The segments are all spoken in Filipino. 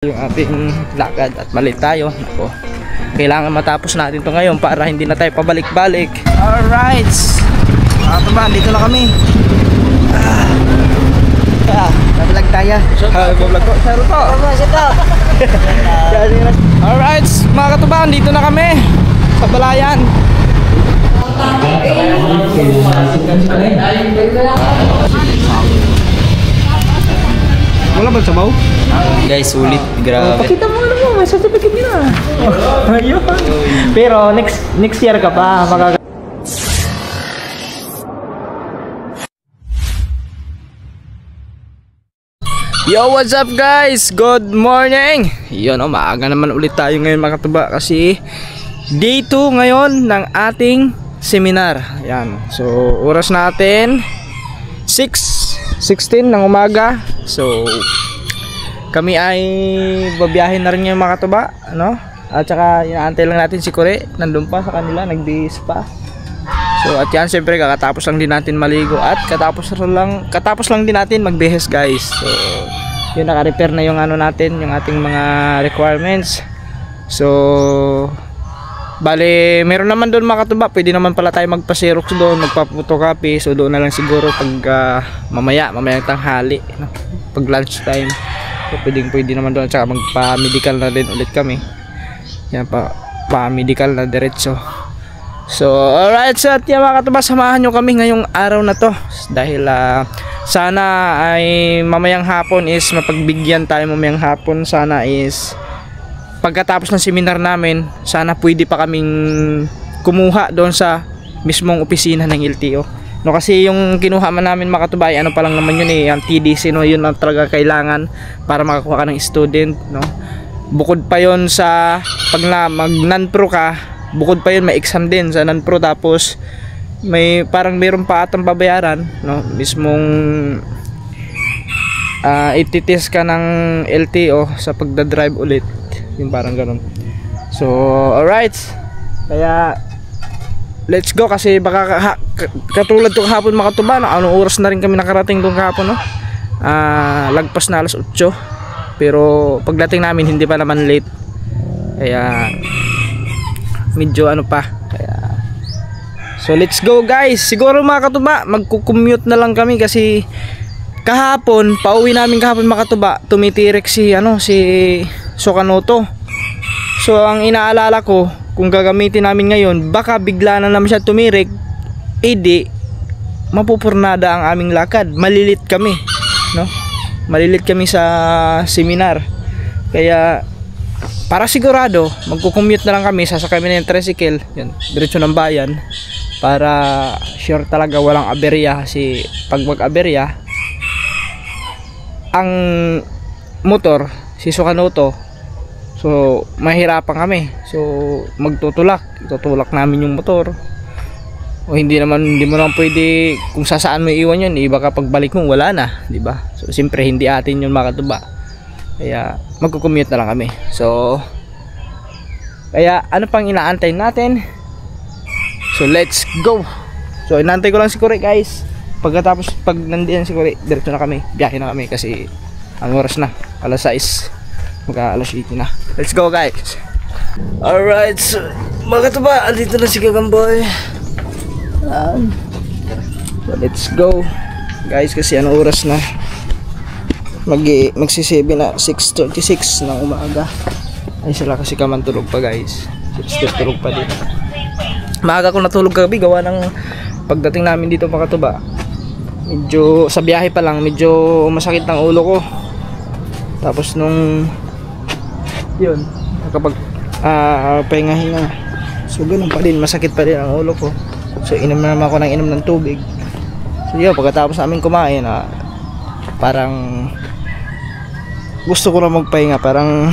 yung ating lakad at mali tayo. Ako, kailangan matapos natin to ngayon para hindi na tayo pabalik-balik. Alright, ito ba, dito na kami. Nabalag tayo. Nabalag ko. Saro to. Alright mga katubang, dito na kami sa Balayan. Wala ba sabaw? Guys, sulit. Grabe. Pakita mo ano mo, may certificate nila. Ayun. Pero next year ka pa Yo, what's up guys? Good morning! Yun o, maaga naman ulit tayo ngayon mga katuba kasi day 2 ngayon ng ating seminar. Yan. So, oras natin 6:16 ng umaga. So, kami ay babiyahin na rin ngayon mga katuba, ano? At saka inaantay lang natin si Kore, nandun pa sa kanila, nagbihis pa. So, at yan siyempre kakatapos lang din natin maligo at katapos lang din natin magbihis guys. So, yun, naka-repair na yung ano natin, yung ating mga requirements. So, bale, meron naman doon mga katuba, pwede naman pala tayo magpa-xerox doon, magpa-photocopy. So, doon na lang siguro pag mamayang tanghali, no? Pag lunch time. So, pwede naman doon, at saka magpa-medical na din ulit kami. Yan, pa-medical na diretso. So, alright, so at yan mga katuba, samahan nyo kami ngayong araw na to. Dahil sana ay mamayang hapon is mapagbigyan tayo mamayang hapon. Sana is pagkatapos ng seminar namin, sana pwede pa kaming kumuha doon sa mismong opisina ng LTO. No, kasi yung kinuha man namin mga katuba, ano pa lang naman yun ang TDC, no, yun ang talaga kailangan para makakuha ka ng student, no. Bukod pa yon sa pag mag non-pro ka, bukod pa yun may exam din sa non-pro, tapos may parang mayroon pa atang babayaran, no, mismong ititest ka ng LTO sa pagdadrive ulit, yung parang ganun. So alright, kaya let's go kasi baka katulad to kahapon mga katuba, no, anong oras na rin kami nakarating doon kahapon, no? Lagpas na alas 8, pero pagdating namin hindi pa naman late, kaya medyo ano pa, kaya so let's go guys. Siguro mga katuba magko-commute na lang kami kasi kahapon, pauwi namin kahapon mga katuba, tumitirik si Sokanoto. So ang inaalala ko, kung gagamitin namin ngayon, baka bigla na naman siya tumirik, edi mapupurnada ang aming lakad, malilit kami, no? Malilit kami sa seminar. Kaya para sigurado, magko-commute na lang kami, sasakay kami ng tricycle, yan, diretso ng bayan, para sure talaga walang aberya. Kasi pag mag-aberya ang motor, si Sokanoto, so mahirapan kami. So tutulak namin yung motor. O hindi mo naman pwede kung saan mo iiwan yun, iba ka pagbalik mo wala na, di ba? So siyempre hindi atin yun mga katuba. Kaya magko-commute na lang kami. So kaya ano pang inaantay natin? So let's go. So inaantay ko lang si Kore guys. Pagkatapos pag nandiyan si Kore, diretso na kami, biyahe na kami kasi ang oras na alas 6, alas 8 na. Let's go guys. Alright, so mga katuba, andito na si Gagamboy. So let's go guys kasi ano oras na, magsisibi na 6:36 ng umaga. Ay sila kasi kaman tulog pa guys, 6:00 tulog pa din. Maaga ko natulog kagabi gawa ng pagdating namin dito mga katuba, medyo sa biyahe pa lang medyo masakit ang ulo ko. Tapos nung yun nakapag pahinga-hinga, so ganun pa din, masakit pa din ang ulo ko. So inom na naman ako ng tubig. So yun, pagkatapos namin kumain, parang gusto ko na magpahinga, parang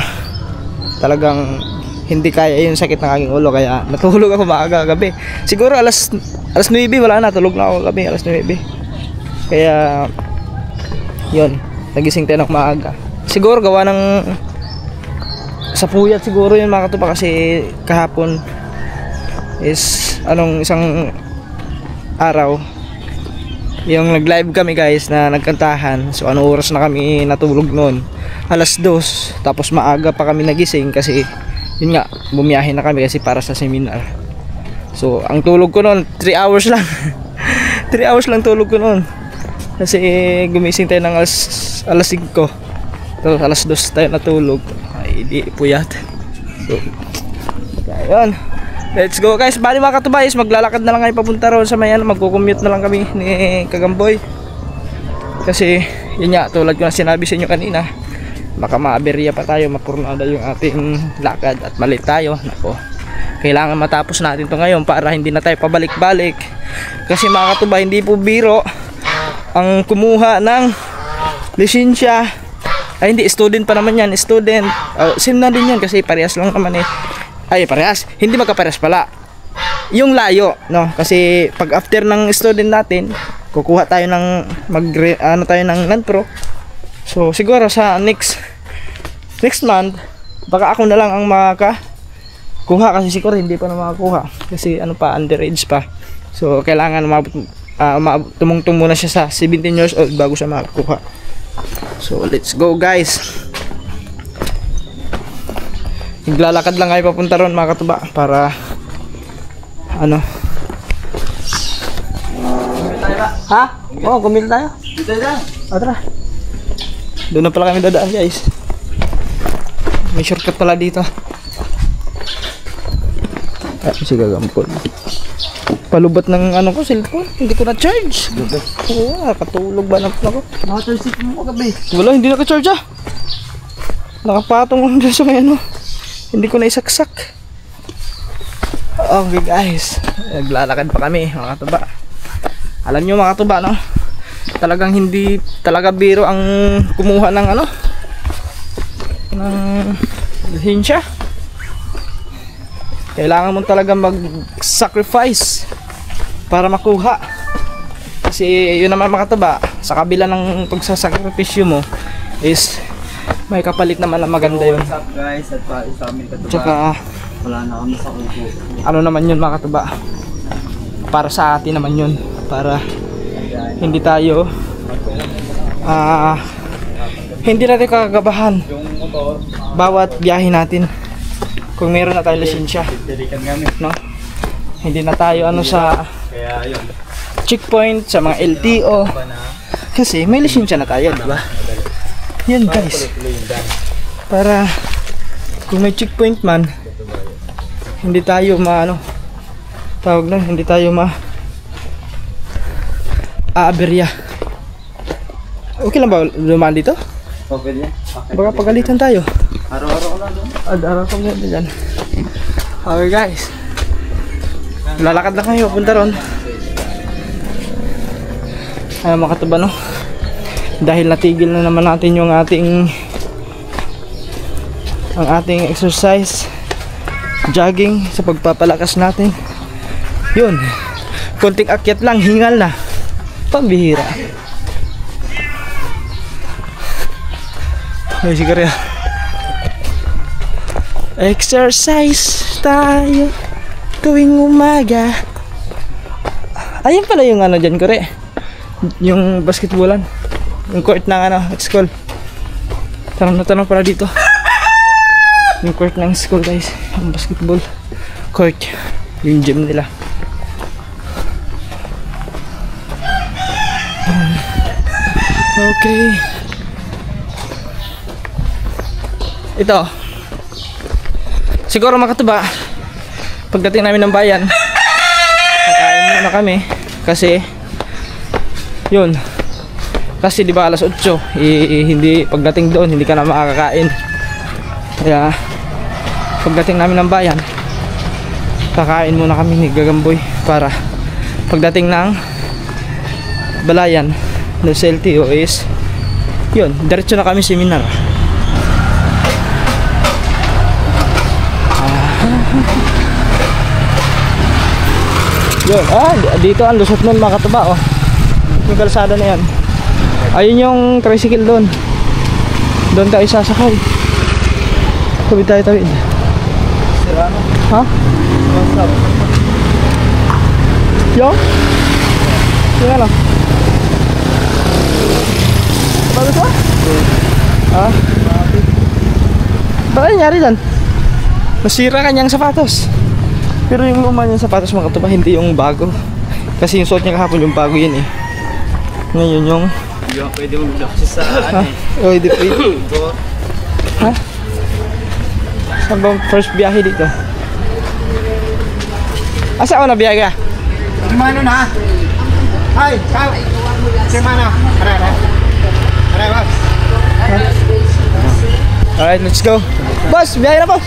talagang hindi kaya yung sakit ng aking ulo, kaya natulog ako maaga gabi. Siguro alas 9 wala na, tulog na ako gabi alas 9. Kaya yun, nagising tayo ng maaga. Siguro gawa ng sa puyat siguro yun mga katuba, kasi kahapon is isang araw yung nag-live kami guys na nagkantahan. So anong oras na kami natulog noon? alas 2, tapos maaga pa kami nagising kasi yun nga, bumiyahe na kami kasi para sa seminar. So ang tulog ko noon 3 hours lang. 3 hours lang tulog ko noon kasi gumising tayo ng alas 5, tapos alas 2 tayo natulog. Ay di puyat. So ayun, let's go guys. Bali mga katubayis, maglalakad na lang kayo papunta roon sa mayan. Magko-commute na lang kami ni Kagamboy kasi yun nga, tulad ko na sinabi sa inyo kanina, baka maaberya pa tayo, mapurnada yung ating lakad at malit tayo. Nako, kailangan matapos natin to ngayon para hindi na tayo pabalik-balik. Kasi mga katubay, hindi po biro ang kumuha ng lisensya. Ay hindi, student pa naman yan, student. Same na din yan kasi parehas lang naman eh. Ay parehas, hindi magkaparehas pala yung layo, no? Kasi pag after ng student natin, kukuha tayo ng tayo ng non-pro. So siguro sa next month baka ako na lang ang makakuha kasi siguro hindi pa na makakuha kasi underage pa. So kailangan tumungtong muna siya sa 17 years old bago siya makakuha. So let's go guys. Naglalakad lang kayo papunta ron mga katuba para ha? Oo, kumita tayo. Dito lang. Tara. Doon na pala kami dadaan guys. May shortcut pala dito. Ay, si Gagampol. Palubat ng ko, cellphone. Hindi ko na-charge. Oo, nakatulog ba na ako? Naka-charge mo kagabi. Wala, hindi naka-charge Nakapatong lang dyan sa may Hindi ko na isaksak. Okay guys, naglalakad pa kami mga katuba. Alam nyo mga katuba, no? Talagang hindi talaga biro ang kumuha ng ng lisensya. Kailangan mo talaga mag-sacrifice para makuha. Kasi yun naman mga katuba, sa kabila ng pagsasakripisyo mo is may kapalit naman na maganda yun. What's up guys, at sa amin katuba. Tsaka wala na kami sa upo. naman yun mga katuba, para sa atin naman yun, para hindi tayo hindi natin kakagabahan bawat biyahe natin kung meron na tayo lisensya, no? Hindi na tayo sa checkpoint sa mga LTO kasi may lisensya na tayo, diba? Yan guys, para kung may checkpoint man hindi tayo hindi tayo aaberya. Okay lang ba lumaan dito? Okay yan. Baka pagalitan tayo. Araw-araw ko lang doon. Araw ko lang dyan. Okay guys, lalakad lang kayo punta ron. Ay mga katuba, no? Dahil natigil na naman natin yung ating exercise, jogging sa pagpapalakas natin. Yun, konting akyat lang, hingal na. Pambihira. Ay siguro yan. Exercise tayo tuwing umaga. Ayun pala yung dyan kore, yung basketballan, yung court ng school. Tanong pala dito yung court ng school guys, yung basketball court, yung gym nila. Okay, ito siguro mga katuba, pagdating namin ng bayan kakain muna kami kasi yun, kasi di ba alas 8 hindi, pagdating doon hindi ka na makakakain. Kaya pagdating namin ng bayan kakain muna kami ni Gagamboy para pagdating ng balayan ng LTO is yun, diretso na kami seminar. Yun, dito ang lusot nun mga katuba, yung kalsada na yan. Ayun yung tricycle doon. Doon tayo sasakay. Tawid tayo, tawid. Sirano? Ha? What's up? Yung? Yung ano? Bago ito? Ha? Bakit nangyari doon? Nasira kanyang sapatos. Pero yung luma niyang sapatos mga katuba, hindi yung bago. Kasi yung suot niya kahapon yung bago yun eh. Ngayon yung... Hindi ako pwede mag-vlog sa Ha? Oh, hindi pwede. Ha? Saan ba ang first biyahe dito? Asa ako na biyahe ka? Gimana na? Hai, kau. Gimana? Ada. Ada, Bos. Alright, let's go. Boss, biyahe na boss.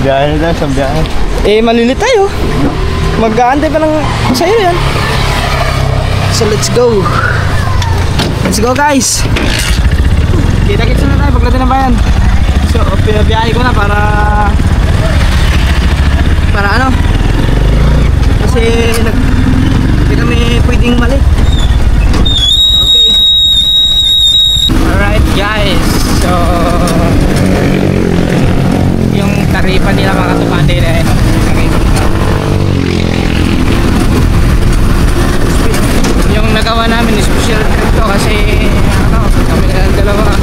Biyahe na sa biyahe. Eh, malilit tayo. Mag-aantay pa ng sa'yo yan. So, let's go. Let's go, guys. Kita-kits na tayo pagdating ng bayan. So, pinabiyahe ko na para ano? Kasi hindi kami pwedeng mali. Okay. Alright, guys. So, yung taripa nila mga tumande na yung nagawa namin special trip to kasi ano, kami na dalawa.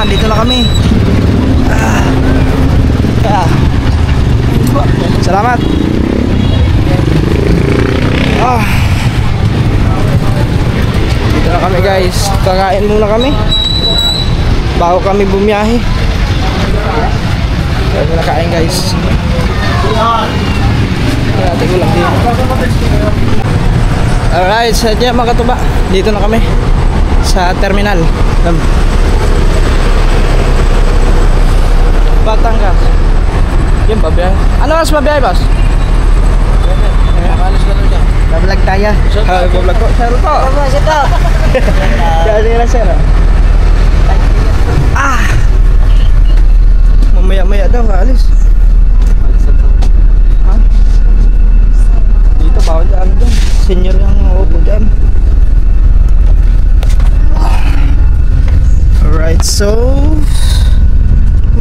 Dito na kami. Salamat. Dito na kami guys. Kakain muna kami bago kami bumiyahe. Kaya na kain guys. Natin ko lang dito. Alright, sadya mga katuba. Dito na kami sa terminal Batangas. Yung babiyahe. Ano mas mabiyahe, boss? Alis ka doon. Bablog tayo. Bablog ko. Sir po. Jadi na sir. Mamaya-maya daw alis. Ha? Dito bawal dyan doon. Senior yung upo dyan. Alright, so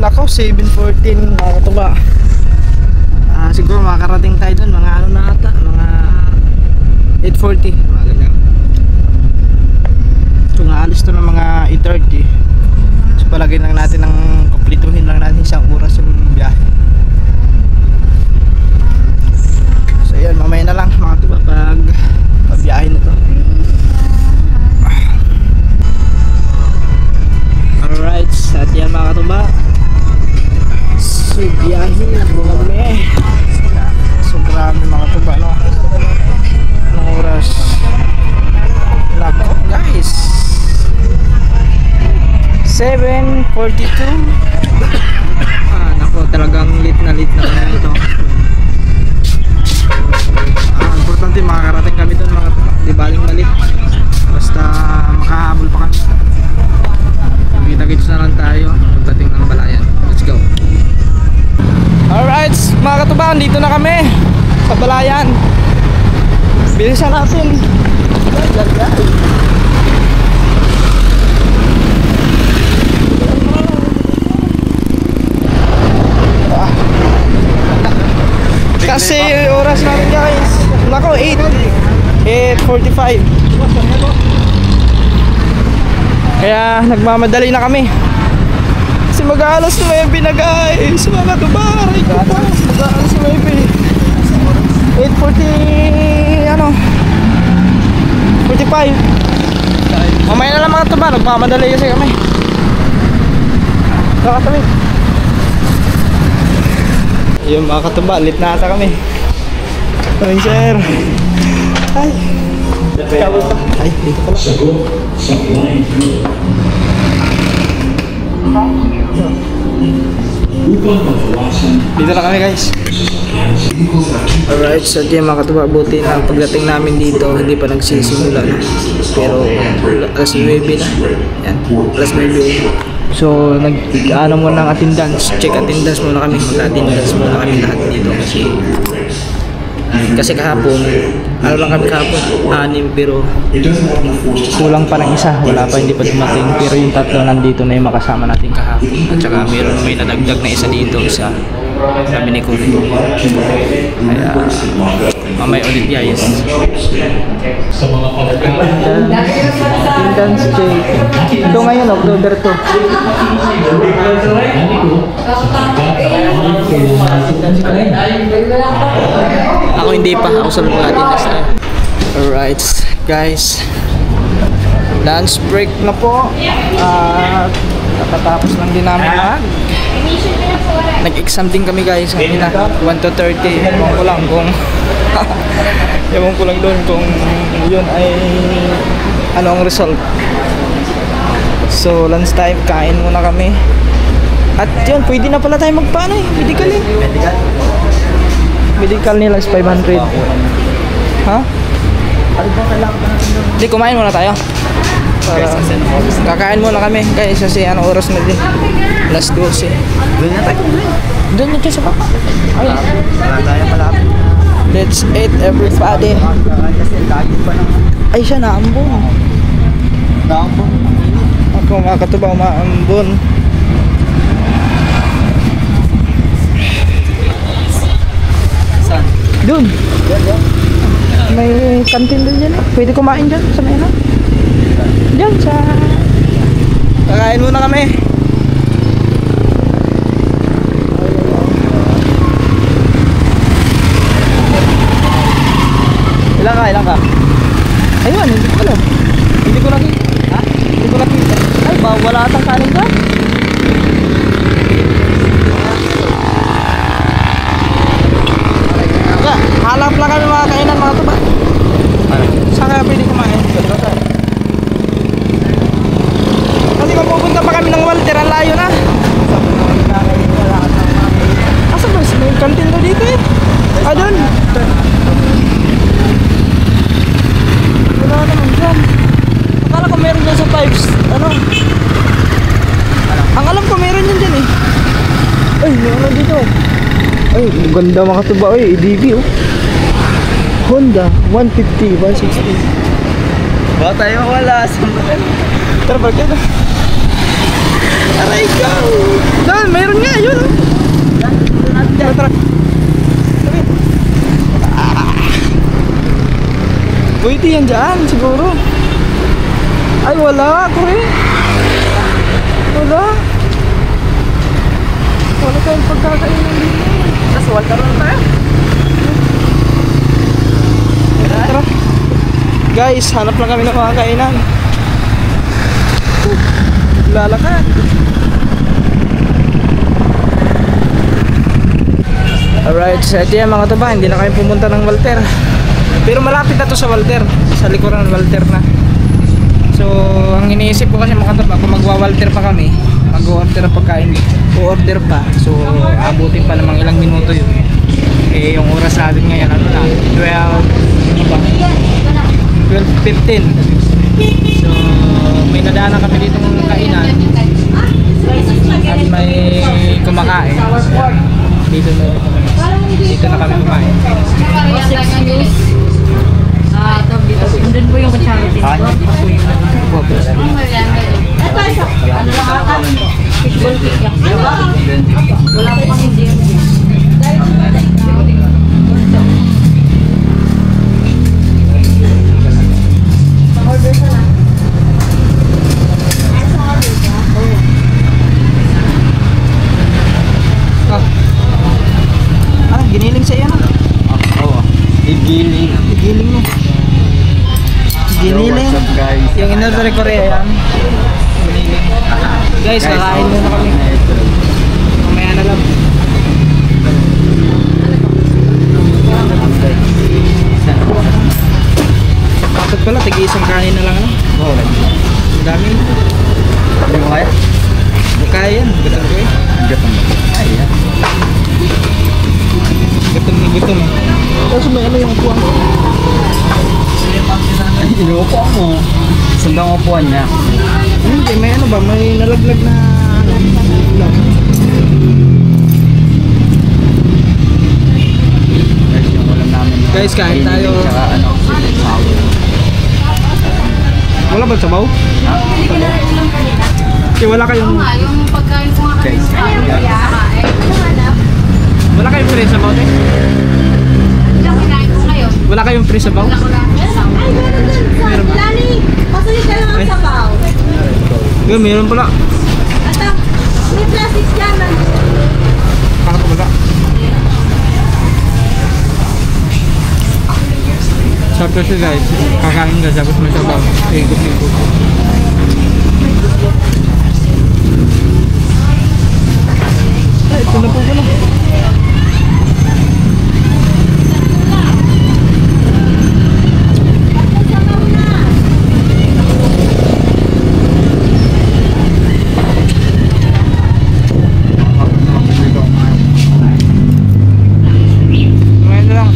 nako, 7:14 mga katuba. Siguro makakarating tayo doon mga ano na ata, mga 8:40 mga ganyan. So naalis to ng mga 8:30. So palagay lang natin ng kumplituhin lang natin isang oras yung biyahe. So yun, mamaya na lang mga katuba pag biyahe na to. Alright, at yan mga katuba. So biyahe na po kami. So grabe mga tuba, no? Anong oras? Lako guys, 7:42. Nako, talagang late na kami dito. Importante makakarating kami doon mga tuba. Di baling malit. Basta makahabol pa kami. Kita-kits na lang tayo pagdating ng Balayan. Let's go. Alright mga katubahan, dito na kami sa Balayan. Bilisan natin. Kasi oras natin guys, nako 8:45. Kaya nagmamadali na kami. Kasi mag-aalas 9 na guys, mga tubaray ko po. Mag-aalas 9. 8:40 ano 45. Mamaya na lang mga tuba, nagmamadali kasi kami. Kakatawid. Yung mga katuba, lit na ata kami. Ay, sir. Ay. Ay, dito pala. Dito na kami guys. Alright, so diyan mga katuba, buti na pagdating namin dito hindi pa nagsisimula na. Pero alas 9 na. Yan, alas 9. So nag-ano muna ng attendance, check attendance muna kami. Mag-attendance muna kami lahat dito kasi kahapon, ano lang kami kahapon, 6 pero kulang pa ng isa, wala pa, hindi pa dumating. Pero yung tatlo nandito na yung makasama natin kahapon. At saka may nadagdag na isa dito sa kami ni Kuri. Kaya mamaya ulit guys. Attendance check. Ito ngayon, October 2. Ako hindi pa, ako sa mga attendance na. Alright guys, lunch break na po. Nakatapos lang din namin nag-exam din kami guys kanina, 1 to 30. Ewan ko lang kung ewan ko lang doon kung yun ay ano ang result. So lunch time, kain muna kami. At yun, pwede na pala tayo magpaano eh, medical eh. Medical nila is 500. Ha? Hindi, kumain muna tayo. Kakain muna kami guys kasi ano oras na din. Alas 12. Doon na tayo. Doon na tayo sa papa. Wala tayo malapit. Let's eat everybody. Ay siya naambon. Naambon. Ako mga katuba umaambon. Saan? Doon. May kantin doon dyan. Pwede kumain dyan sa may dyan sa... Kakain muna kami. Ilang ka? Ayun, hindi ko alam. Hindi ko nakita. Ha? Hindi ko nakita. Ay, wala atang kanin ka? Halap lang kami mga kainan mga tuba. Saan kaya pwede kumain? Kasi mapupunta pa kami ng Walter, ang layo na. Asa ba? May kantin ko dito eh. Ah, doon. Wala naman dyan. Akala ko meron dyan sa Pipes. Ano? Ang alam ko meron dyan dyan eh. Ay, meron dito. Ay, ganda mga tuba. Ay, EDV oh. Honda 150, 160. Baka tayo wala. Tara, bakit na? Aray ka! Doon, mayroon nga, yun oh. Tara, tara. Pwede yan dyan, siguro. Ay, wala, Kuri. Wala. Wala tayong pagkakainan dito. Tapos wala rin tayo. Tara. Guys, hanap lang kami ng mga kainan. Lalakad. Alright, so ito yan mga tuba, hindi na kami pumunta ng Walter. Pero malapit na to sa Walter, sa likuran ng Walter na. So, ang iniisip ko kasi mga tuba, kung magwa-Walter pa kami, mag-order pa pagkain, o-order pa. So, abutin pa namang ilang minuto yun. Eh, yung oras natin ngayon, ano na, 12:15. So, may nadaanan kami dito ng kainan. At may kumakain. Dito na kami kumain. Doon po yung kutsara dito. Fishball cake yan. Wala po kasi hindi. Order ka na. Giniling sa iyo na? Oo. Igiling. Giling mo. Giniling. What's up guys? Yung in-order ko rin yan. Giniling. Guys, kakain muna kami. Mamaya na lang. pala, tig-isang kanin na lang ano. Oo. Ang dami. Hindi mo kaya? Hindi kaya yan. Gutom ko eh. Ang gatong ba? Ay, yan. Gutom na gutom. Tapos may ano yung kuwang. Ay, inuupo mo. Sundang upuan niya. Hindi, may ano ba? May nalaglag na ano. Ulam. Guys, yung ulam namin. Guys, kain tayo. Tsaka ano, sour. Wala ba sabaw? Ha? Kasi wala kayong... Yung pagkain ko nga Guys, Wala kayong free sabaw eh? Ilang kinain ko ngayon. Wala kayong free sabaw? Wala ko lang. Meron ba? Lani, pasulit ka lang ang Ay. sabaw. Yun, meron pala. At may plastic dyan. Bakit wala? Sabi kasi guys, kakain ka tapos may sabaw. Ikot-ikot. Ay, ito na po ko na. Ngayon na lang.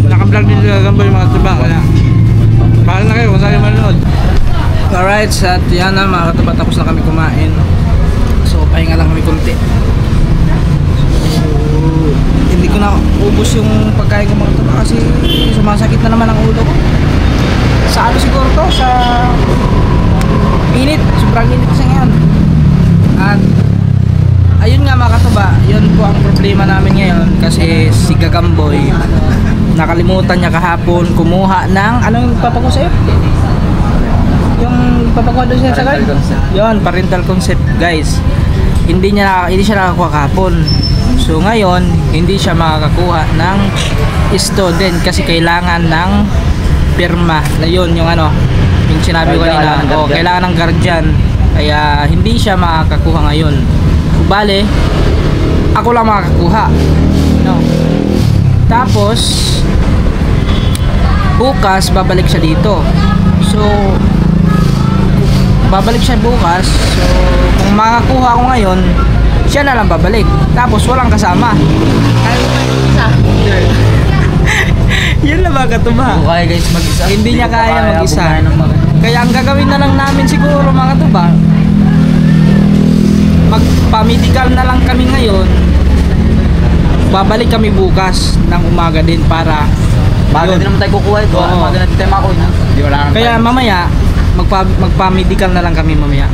Naka-vlog din sa Gambol mga tuba. Kaya, bahala na kayo kung saan yung manonood. Alright, at yan na mga katuba. Tapos na kami kumain. So, pahinga lang kami kunti. So, hindi ko na ubos yung pagkain ko mga katuba kasi sumasakit na naman ang ulo ko. Sa ano siguro to? Sa init. Sobrang init kasi ngayon. At ayun nga mga katuba, yun po ang problema namin ngayon kasi si Gagamboy nakalimutan niya kahapon kumuha ng anong papakuha sa'yo? Yung papakuha doon siya sa guard? Parental consent. Yun, parental consent guys. Hindi siya nakakuha kahapon. So ngayon, hindi siya makakakuha ng student kasi kailangan ng pirma. Na yun, yung ano, yung sinabi ko kanina. O, kailangan ng guardian. Kaya hindi siya makakakuha ngayon. Bale, ako lang makakakuha. No. Tapos bukas babalik siya dito. So babalik siya bukas. So kung makakuha ako ngayon, siya na lang babalik. Tapos walang kasama. Yun na ba katuba? kaya guys mag-isa. Hindi niya ko kaya mag-isa. bumayan ng mga... Kaya ang gagawin na lang namin siguro mga katuba, magpa-medical na lang kami ngayon. Babalik kami bukas ng umaga din para Bago yun. din naman tayo kukuha ito. Oo. Bago natin tayo makuha. Hindi wala nang Kaya time. mamaya magpa-medical na lang kami mamaya.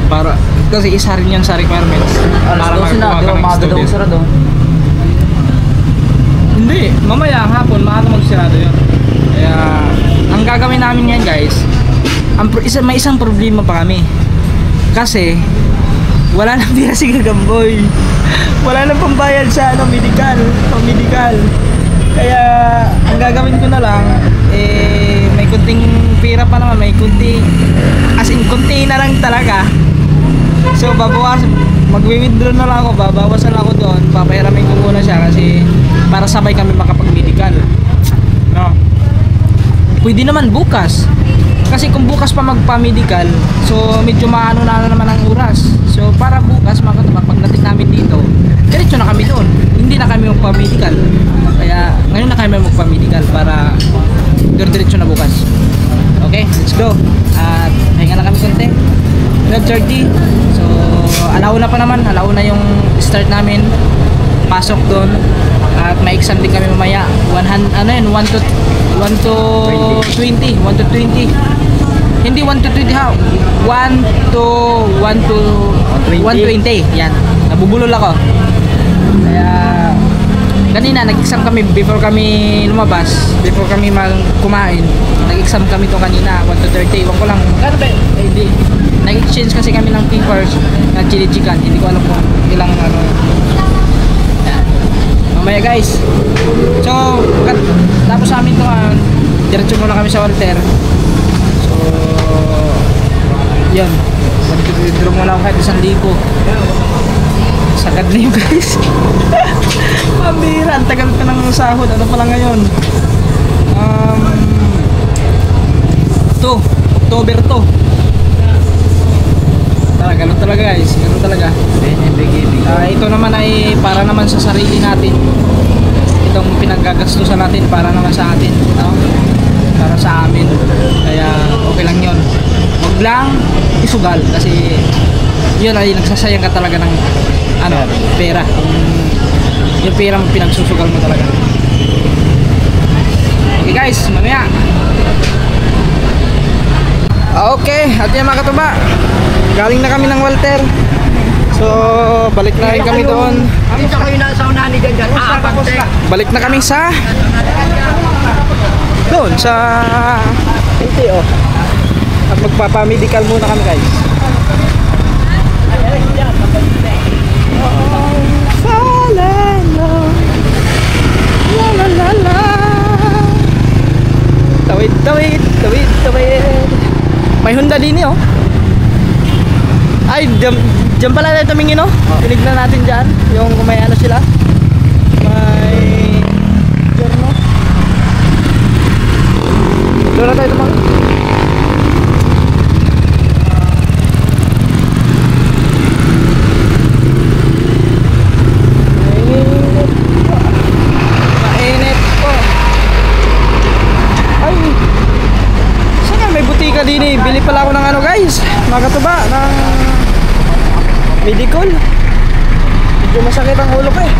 Para kasi isa rin 'yan sa requirements. Alas 12 na, di ba maaga daw student. sarado? Hindi, mamaya hapon maaga magsarado 'yun. Kaya ang gagawin namin yan guys, may isang problema pa kami. Kasi wala nang pira si Gagamboy. Wala nang pambayad sa medical, pang-medical. Kaya ang gagawin ko na lang may kunting pira pa naman, may kunti as in kunti na lang talaga. So magwi-withdraw na lang ako, babawasan ako doon, papahiramin ko muna siya kasi para sabay kami makapag-medical. No. Pwede naman bukas. Kasi kung bukas pa magpa-medical, so medyo maano na naman ang oras. So para bukas pagdating namin dito, diretso na kami doon. Hindi na kami magpa-medical. Kaya ngayon na kami magpa-medical para diretso na bukas. Okay, let's go. At hinga na kami konti. 12:30. So alauna pa naman, alauna yung start namin. Pasok doon. At may exam din kami mamaya. 1 to 20. Hindi 1 to 20 ha. 1 to 120. Yan. Nabubulol ako. Kaya kanina nag-exam kami before kami lumabas, before kami kumain. Nag-exam kami to kanina 1 to 30. Iwan ko lang. Magkano ba? Hindi. Nag-exchange kasi kami ng papers na chili-chicken. Hindi ko alam kung ilang ano. Yan. Mamaya guys. So, tapos sa amin to diretso muna kami sa Walter. So, yun. Mag-withdraw muna ako kahit 1,000. Sagad na yun guys. Pambira, ang tagal pa ng sahod. Ano pala ngayon? to. October to. Ganun talaga guys. Ganun talaga. Ito naman ay para naman sa sarili natin. Itong pinaggagastusan natin para naman sa atin. No? Para sa amin. Kaya okay lang yun. Huwag lang isugal kasi yun ay nagsasayang ka talaga ng pera. Yung pera mo pinagsusugal mo talaga. Okay guys, mamaya. Okay, at yan mga katuba, galing na kami ng Walter. So, balik na rin kami doon. Dito kayo na sa unahan ni Ganyan. Balik na kami sa doon sa LTO. At magpapamedical muna kami guys. Tawid, tawid, tawid, tawid. May Honda din oh. Ay, dyan pala tayo tumingin oh. Tinignan natin dyan. Yung kung may ano sila. May Giorno. Doon na tayo tumingin. Mainit po. Ay, saan nga may butika din eh. Bili pala ako ng ano guys, mga katuba, ng medical. Medyo masakit ang ulo ko eh.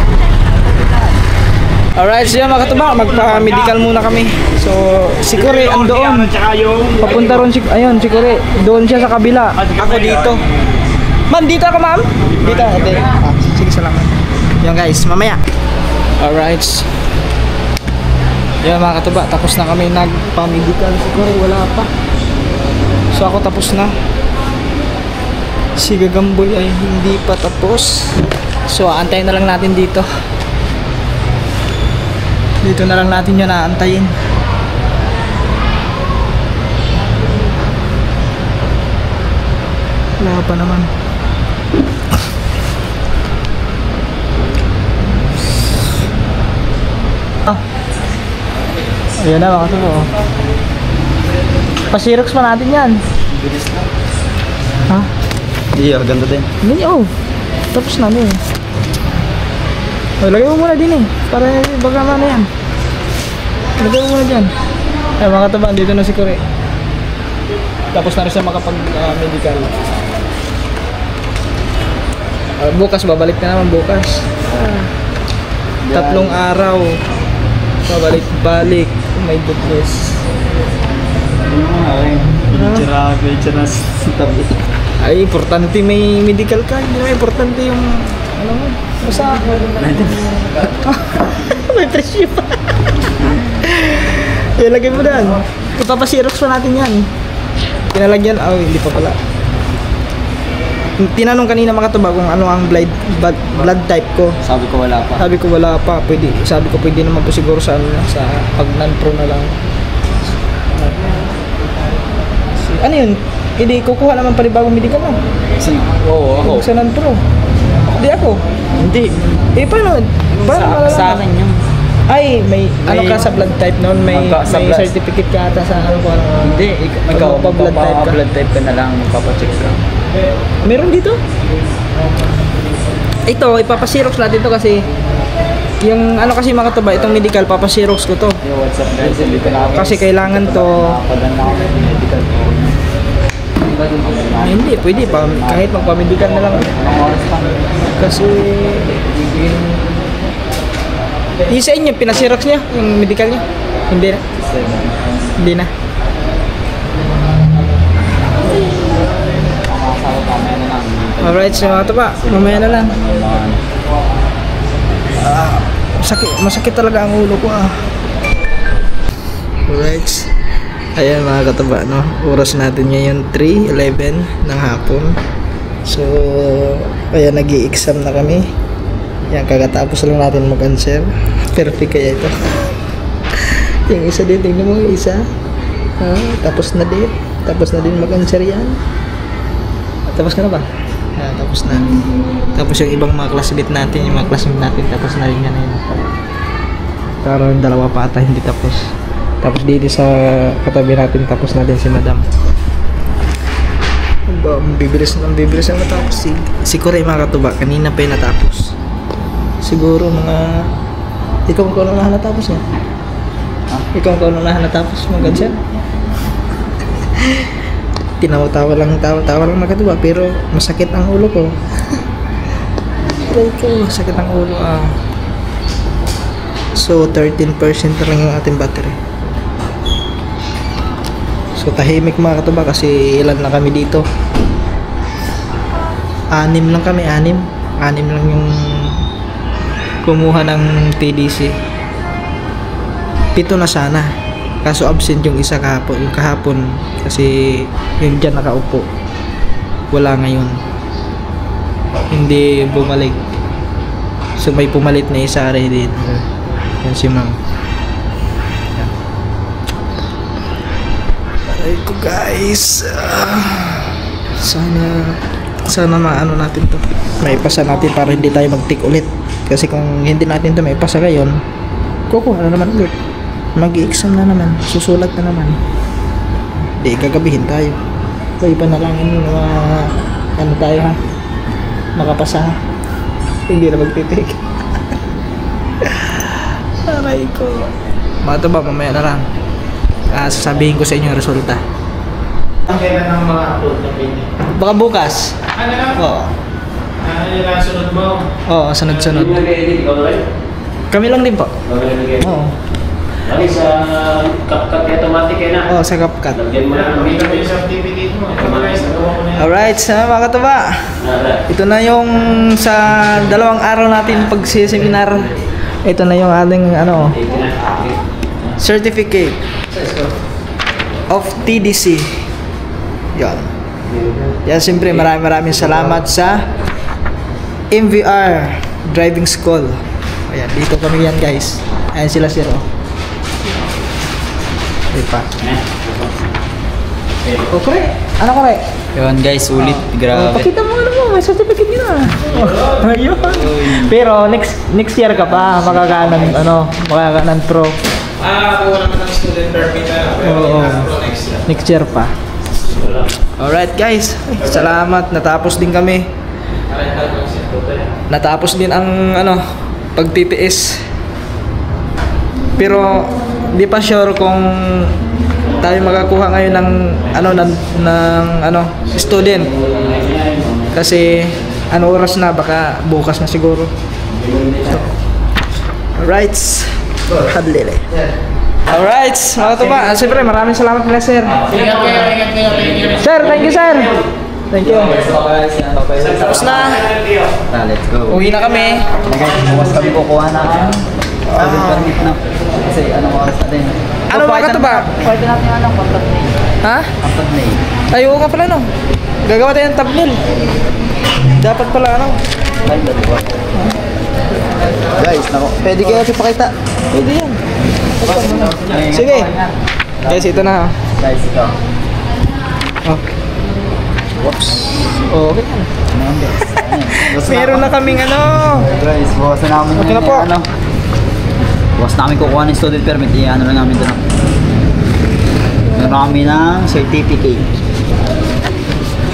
Alright, so yan mga katuba, magpa-medical muna kami. So, si Kore andoon. Papunta ron si, ayun, si Kore. Doon siya sa kabila. Ako dito. Ma'am, dito ako ma'am? Dito, okay. Sige, salamat. Yan guys, mamaya. Alright. Yan mga katuba, tapos na kami nagpa-medical. Si Kore wala pa. So ako tapos na. Si Gagamboy ay hindi pa tapos. So aantayin na lang natin dito. Dito na lang natin yun aantayin. Wala pa naman. Ayan na mga katubo. Pa-xerox pa natin yan. Ha? Iya, ganda din. Hindi oh. Tapos na eh. Lagay mo muna din eh. Para baga na yan. Lagay mo muna dyan. Ay mga katubo, dito na si Kore. Tapos na rin siya makapag-medical. Bukas, babalik na naman bukas. 3 araw. Babalik-balik. Oh my goodness. Ay, importante may medical ka. Hindi na importante yung ano mo. Basta may presyo pa. Ilagay mo dyan. Ipapasirox pa natin yan. Pinalagyan. Oh, hindi pa pala. Tinanong kanina mga katuba kung ano ang blood type ko. Sabi ko wala pa. Sabi ko wala pa. Pwede. Sabi ko pwede naman po siguro sa sa pag non-pro na lang. Ano yun? Hindi kukuha naman panibagong medical mo. Oo, ako. Sa non-pro. Hindi ako. Hindi. Paano? Sa akin yun. Ay, may ano ka sa blood type noon? May Sa certificate ka ata sa ano ko ano. Hindi, ikaw blood type ka na lang, magpapacheck ka. Meron dito? Ito, ipapasirox natin to kasi yung ano kasi mga katuba, itong medical, papasirox ko to. Yo, what's up guys? Hindi ko na Kasi kailangan to. Nakapadan na kami ng medical ko. Hindi, pwede pa. Kahit magpamedical na lang. Ang oras pa. Kasi yung sa inyo, pinasirox niya, yung medical niya? Hindi na? Hindi na. Alright, so mga katuba, mamaya na lang. Masakit talaga ang ulo ko ah. Alright. Ayan mga katuba, no? Oras natin ngayon 3:11 ng hapon. So, ayan, nag-i-exam na kami. Yan, kagatapos lang natin mag-answer. Perfect kaya ito. Yung isa din, tingnan mo yung isa. Tapos na din. Tapos na din mag-answer yan. Tapos ka na ba? Tapos na. Tapos yung ibang mga classmate natin, yung mga classmate natin, tapos na rin yan. Pero yung dalawa pa ata hindi tapos. Tapos dito sa katabi natin, tapos na din si madam. Ang bibilis na matapos si Koray mga katuba. Kanina pa yung natapos. Siguro mga... Ikaw ang kaunahan natapos niya? Ikaw ang kaunahan natapos mga ganyan? Tawa lang mga katuba. Pero masakit ang ulo ko. Sakit ang ulo. So 13% na lang yung ating battery. So tahimik mga katuba kasi ilan na kami dito. 6 lang kami, 6 lang yung kumuha ng TDC. 7 na sana. Kaso absent yung isa kahapon. Yung kahapon kasi yung dyan nakaupo. Wala ngayon. Hindi bumalik. So may pumalit na isa rin din. Yan si ma'am. Aray ko guys. Sana maano natin to. Maipasa natin para hindi tayo mag-tick ulit. Kasi kung hindi natin to maipasa ngayon, kukuha na naman ulit. Mag-i-exam na naman. Susulat na naman. Di gagabihin tayo. Kaya panalangin yung mga ano tayo ha. Makapasa ha. Hindi na magtitik. Aray ko. Mga to ba, mamaya na lang. Sasabihin ko sa inyo yung resulta. Ang kailan ng mga upload na pwede? Baka bukas. Ano lang? Oo. Ano yung nasunod mo? Oo, sunod-sunod. Hindi mo nag-edit ikaw rin? Kami lang din po. Oo. Lagi sa CapCut automatic na. Oo, sa CapCut. Lagyan mo na ng video. Yung certificate mo. Alright, mga katuba. Ito na yung sa 2 araw natin pagsiseminar. Ito na yung ating ano, certificate of TDC. Yan. Yan, siyempre maraming salamat sa MVR Driving School. Ayan, dito kami yan guys. Ayan sila sir. Diba? Okay. Ano ko rin? Yun guys, sulit. Grabe. Pakita mo ano mo, may certificate yun ah. Ayun. Pero next year ka pa, makakanan pro. Kuha naman ng student permit na. Oo. Next year pa. Alright guys, salamat. Natapos din kami. Natapos din ang pag-TTS. Pero di pa sure kung tayo makakuha ngayon ng student. Kasi oras na, baka bukas na siguro. Alright. Hadlile. Alright, mga tuba. Siyempre, maraming salamat nila, sir. Ingat kayo. Sir, thank you, sir. Thank you. Tapos na. Let's go. Uwi na kami. Bukas kami kukuha na student permit na. Kasi anong oras natin? Ano mga katuba? Pwede natin contact name. Ha? Contact name. Ay, oo nga pala, no? Gagawa tayo ng thumbnail. Dapat pala, Guys, pwede kayo ipakita. Pwede yan. Sige. Guys, ito na. Guys, ito. Oh. Whoops. Oh, okay. Meron na kaming Guys, bukas na namin Okay na po. Bukas namin kukuha ng student permit. Ano lang namin doon. Meron kami ng certificate.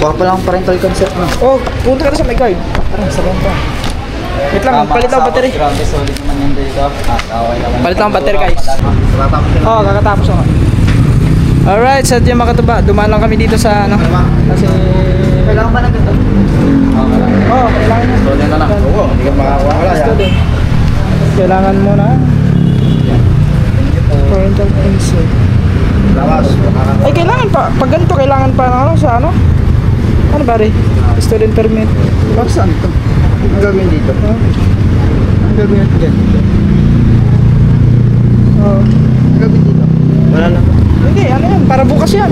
Kuha pa lang parental consent na. Oh, punta ka na sa my card. Parang sa banta. Wait lang, palit ako battery. Grabe, solid naman yan dito. Okay naman. Palit lang battery, guys. Oh, kakatapos ako. Alright, sa mga katuba, dumaan lang kami dito sa kasi Kailangan ba na ganito? oh, kailangan na. Student na lang. Oo, hindi ka makakawala yan. Student. Kailangan mo na parental consent. Ay, kailangan pa. Pag ganito, kailangan pa sa ano ba rin? Student permit. Bakit saan ito? Ang gagawin dito? Ang gagawin natin dyan? Oh. Ang gagawin dito? Wala lang. Hindi, yan? Para bukas yan.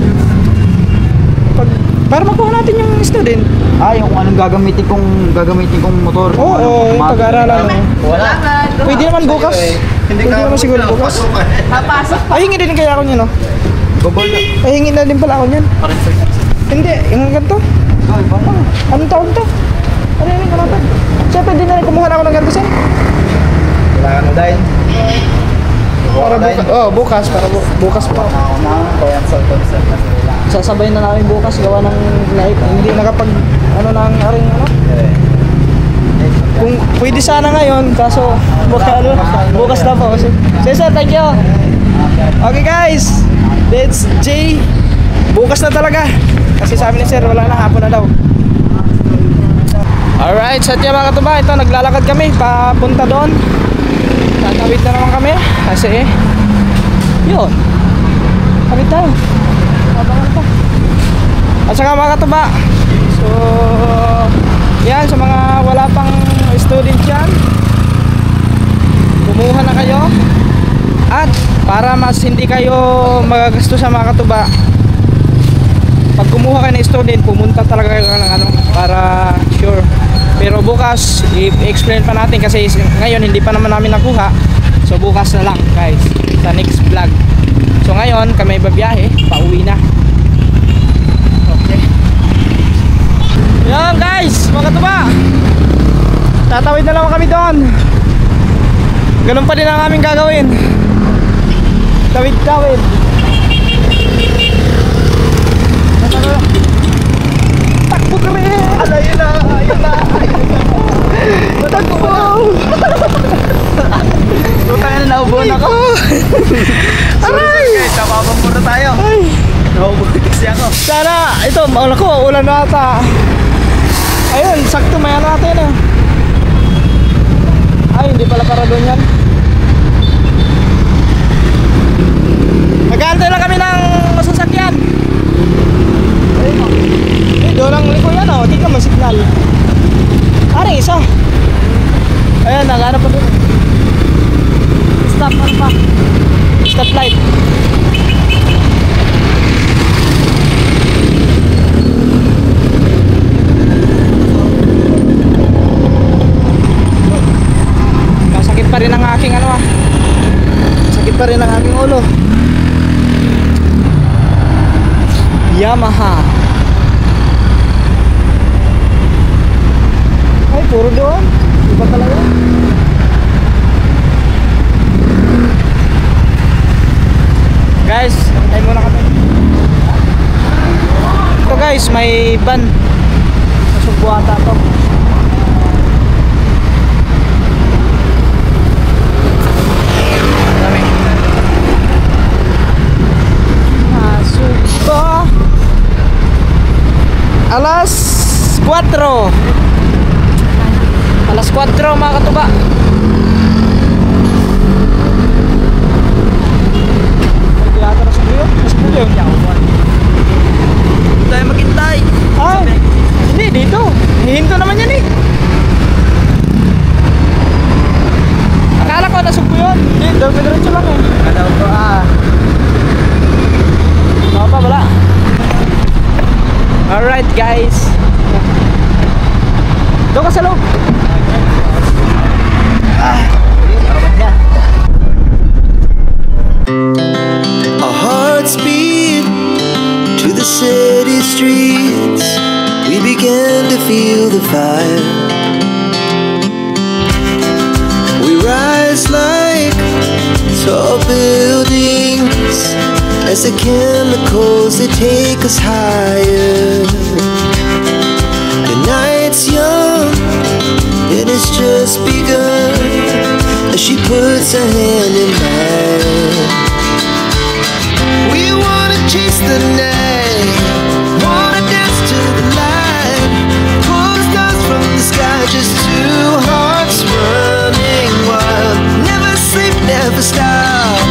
Para makuha natin yung student. Yung kung anong gagamitin kong motor. Oo, yung pag-aaralan. Wala. Pwede naman bukas. Pwede naman siguro bukas. Papasok pa. Ay, hingi din kaya ako niyan, no? Babal na. Ay, hingi na din pala ako niyan. Hindi, yung ganito. Anong taon to? Ano yun, ano to? Siya, pwede na rin kumuha na ako ng ganito, sir. Kailangan mo dahil. Para bukas, para bukas pa. Kaya sa concert na sila. Sasabay na namin bukas gawa ng live. Hindi nakapag ano nang aring ano. Kung pwede sana ngayon, kaso bukas na po. Sir, thank you. Okay guys, that's Jay. Bukas na talaga. Kasi sabi ni Sir, wala na, hapon na daw. Alright, sa tiya mga katuba, ito naglalakad kami papunta doon. Tatawid na naman kami kasi yun, tawid tayo. Abangan pa. At saka mga katuba, so yan, sa mga wala pang student dyan, kumuha na kayo. At para mas hindi kayo magagastos sa mga katuba, pag kumuha kayo ng student, pumunta talaga kayo ng ano, para sure. Pero bukas, i-explain pa natin kasi ngayon hindi pa naman namin nakuha. So bukas na lang guys, sa next vlog. So ngayon, kami babiyahe, pauwi na. Okay. Yan guys, mga katuba, tatawid na lang kami doon. Ganun pa din ang aming gagawin. Tawid-tawid. Takbo ka rin! Ayun na! Ayun na! Takbo! Tayo na naubuhan ako. Aray! Guys, napapang muna tayo. Ay! Naubuhan kasi ako. Sana, ito, maula ko, ulan na ata. Ayun, sakto may ano natin eh. Ay, hindi pala para doon yan. Nag-aantay lang kami ng masasakyan. Ayun o. Doon ang liko yan o, tingnan mo signal. Aring isa. Ayun, nag-ano pa doon. Stop, ano pa? Stop light. Masakit pa rin ang aking ano ah. Masakit pa rin ang aking ulo. Yamaha. Ay, puro doon. Iba talaga. Guys, antay muna kami. Ito guys, may van. Masugbo ata to. Dami. Masugbo. Alas 4. Alas 4 mga katuba. Yata na sa buyo. Sa buyo. Tayo maghintay. Ah, hindi dito. Hihinto naman yan eh. Akala ko nasa buyo. Hindi, diretso lang eh. Kalaw ko Ano pa, wala. Alright guys. Doon ka sa loob. Our hearts beat to the city streets. We began to feel the fire. We rise like tall buildings as the chemicals they take us higher. The night's young, it has just begun as she puts her hand in mine. We wanna chase the night, wanna dance to the light, pull the stars from the sky, just two hearts running wild. Never sleep, never stop,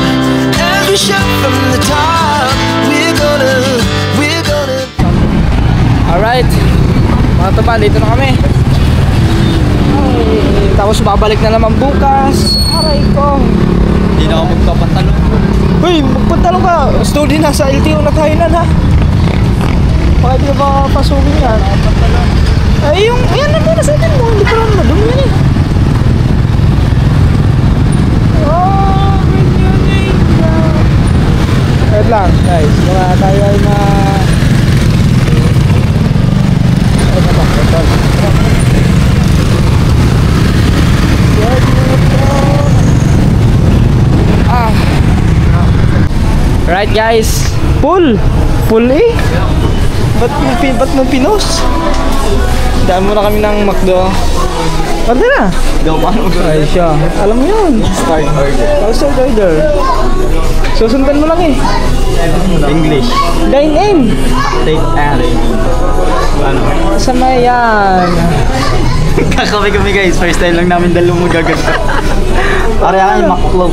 as we shout from the top. We're gonna Alright. Mga tuba, dito na kami. Ay, tapos babalik na naman bukas. Aray ko. Hindi na ako magpapantalon. Uy, magpuntalong ka. Study na sa LTO na tayo na ha. Baka di ka ba pasukin yan? Ay, yung, yan na muna sa atin mo. Hindi ko lang madumi yan eh. Oh, wait lang guys. Baka tayo ay na... Ay, nabak. Ah. Right guys, full eh. Ba't mo pinos? Daan muna kami ng McDo. Order na. Daw pa ano ba? Ay siya, alam mo yun. Start order. Start order. Susundan mo lang eh. English. Dine in. Take ano? Sama yan. Kakabi guys, first time lang namin dalawang magaganto. Pareha kayo maklog.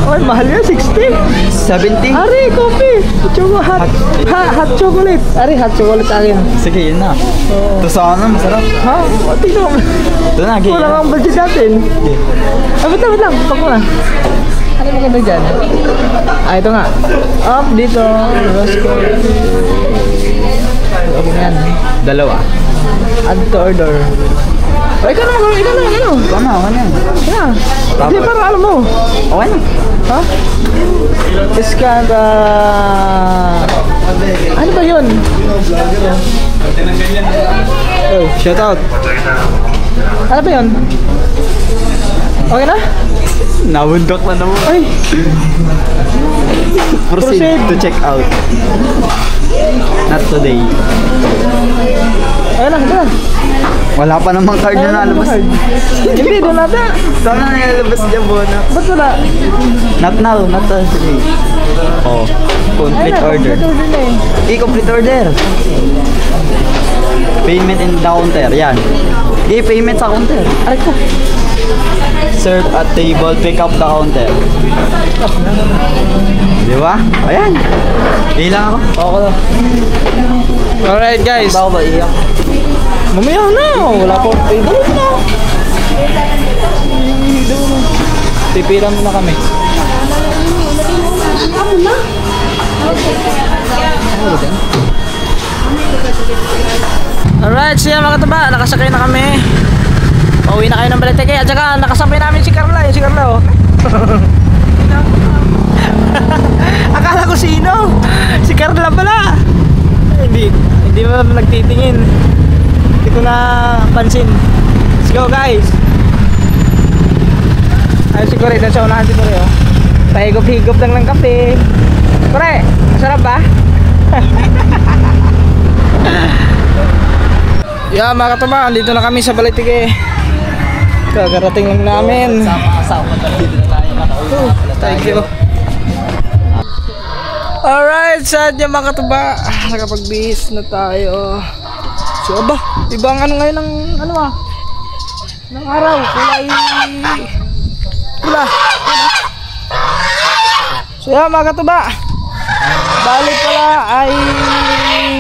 Ay, mahal yan, 60. 70? Ari, coffee. Hot chocolate. Ari, hot chocolate akin. Sige, yun na. Ito sana, masarap. Ha? Tingnan mo. Ito na, gaya. Wala kang budget natin. Ba't lang. Pag mo na. Ano yung maganda dyan? Ito nga. Up dito. Roscoe. Ano yan? Dalawa. Add to order. O, ikaw na. Tama, yan. Yeah. Hindi, para alam mo. Okay na. Ha? Iskanda. Ano ba yun? Oh, shout out. Ano ba yun? Okay na? Nabundok na naman. Ay, Proceed to check out. Not today. ayun na. Wala pa namang card na nalabas. Hindi, doon natin. Sana nalabas niya bona. Ba't wala? Not now, not today. Oh, complete order. Order na eh. Complete order. Payment in the counter, yan. Payment sa counter. Aray ko. Serve at table, pick up the counter. Di ba? Ayan. Ilang ako. Ako na. Alright guys. Bago ba iyak? Mamaya na. Wala po. Ay, dalawa na. Pipira mo na kami. Alright, siya mga katuba. Nakasakay na kami. Pauwi na kayo ng Baliteke. At saka nakasabay namin si Carla. Si Carla oh. Akala ko sino? Si Carla pala. Hindi mo nagtitingin. Hindi ko na pansin. Let's go guys. Ayun si Kore, nasa unahan si Kore oh. Pahigop-higop lang ng kape. Kore, masarap ba? Yeah mga katuba, andito na kami sa Baliteke. Kagarating lang namin. Sama-sama dito na tayo. Thank you. Alright, sad niya mga katuba. Nakapagbihis na tayo. So aba, ibang ano ngayon ng ano ah ng araw, kulay pula. So yan mga katuba, balik pala ay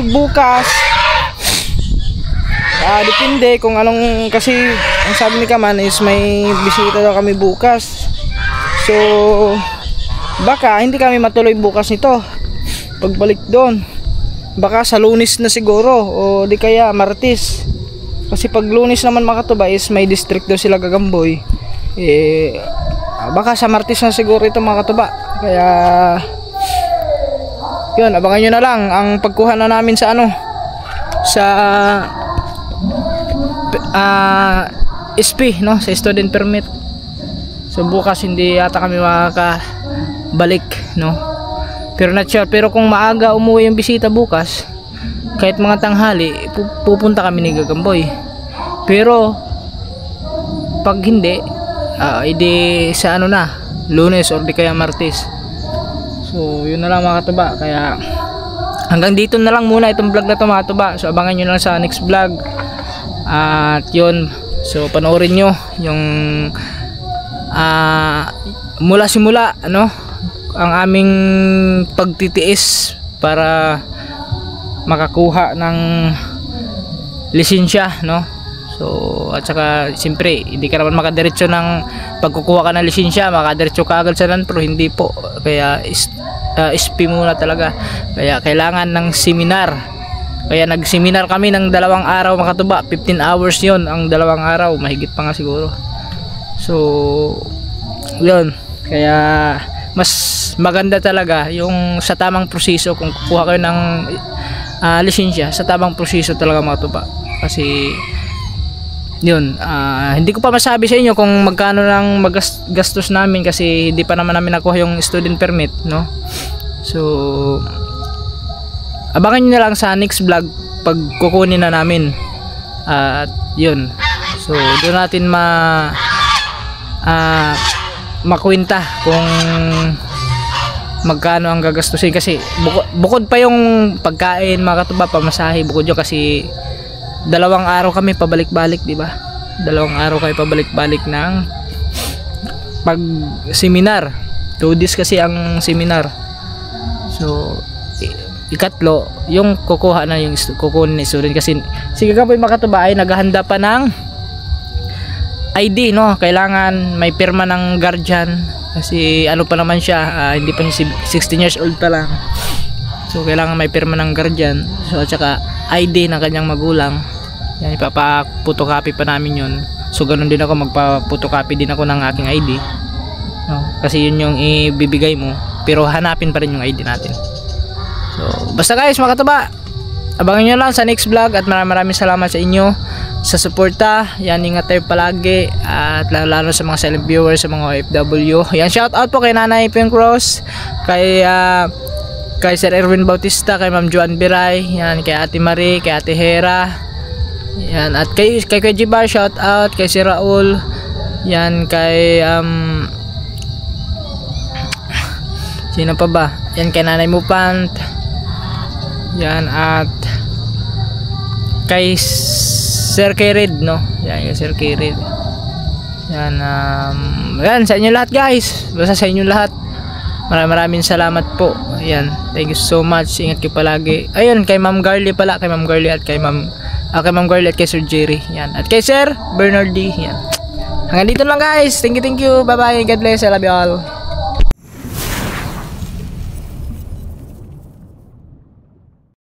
bukas. Depende kung anong, kasi ang sabi ni Kaman is may bisita daw kami bukas. So baka hindi kami matuloy bukas nito. Pagbalik doon, baka sa Lunes na siguro o di kaya Martes. Kasi pag Lunes naman mga katuba is may district daw sila gagamboy. Baka sa Martes na siguro ito mga katuba. Kaya yun, abangan nyo na lang ang pagkuha na namin sa ano, sa SP no, sa student permit. So bukas hindi yata kami makakabalik no, pero not sure. Pero kung maaga umuwi yung bisita bukas, kahit mga tanghali pupunta kami ni Gagamboy. Pero pag hindi edi sa ano na, Lunes or di kaya Martes. So yun na lang mga katuba. Kaya hanggang dito na lang muna itong vlog na to mga katuba. So abangan nyo lang sa next vlog. At yun, so panoorin nyo yung mula simula ano, ang aming pagtitiis para makakuha ng lisensya no. So at saka siyempre hindi ka naman makadiretso ng pagkukuha ka ng lisensya, makadiretso ka agad sa non-pro, hindi po. Kaya SP muna talaga. Kaya kailangan ng seminar. Kaya nag-seminar kami ng 2 araw mga katuba. 15 hours yon ang 2 araw, mahigit pa nga siguro. So yun, kaya mas maganda talaga yung sa tamang proseso. Kung kukuha kayo ng lisensya, sa tamang proseso talaga mga katuba. Kasi yun, hindi ko pa masabi sa inyo kung magkano lang gastos namin kasi hindi pa naman namin nakuha yung student permit no. So abangan nyo na lang sa next vlog pag kukunin na namin. At yun, so doon natin makwenta kung magkano ang gagastusin, kasi bukod pa yung pagkain mga katuba, pamasahe, bukod yun kasi 2 araw kami pabalik-balik, di ba? 2 araw kayo pabalik-balik ng pag seminar. 2 days kasi ang seminar. So ikatlo, yung kukuha na yung kukunin na student, kasi si Kakapoy makatuba ay naghahanda pa ng ID, no? Kailangan may pirma ng guardian kasi ano pa naman siya, hindi pa niya 16 years old pa lang. So kailangan may pirma ng guardian, so at saka ID ng kanyang magulang. Yan, ipapa-photocopy pa namin yun. So ganun din ako, magpa-photocopy din ako ng aking ID, no? Kasi yun yung ibibigay mo, pero hanapin pa rin yung ID natin. So, basta guys mga katuba, abangan nyo lang sa next vlog, at maraming salamat sa inyo sa suporta. Yan, ingat tayo palagi, at lalo sa mga silent viewers, sa mga OFW. Yan, shout out po kay Nanay Pink Rose, kay Sir Erwin Bautista, kay Ma'am Joan Biray, yan, kay Ate Marie, kay Ate Hera, yan, at kay Jibar, shout out kay si Raul, yan, kay sino pa ba? Yan, kay Nanay Mupant, yan, at kay Sir Kirid, no? Yan, kay Sir Kirid. Yan, yan, sa inyo lahat guys, basta sa inyo lahat, maraming salamat po. Yan, thank you so much, ingat kayo palagi. Ayun, kay Ma'am Garly pala, kay Ma'am Garly at kay Ma'am Garly at kay Sir Jerry, yan, at kay Sir Bernardy, yan. Hanggang dito lang guys, thank you, bye bye, God bless, I love you all.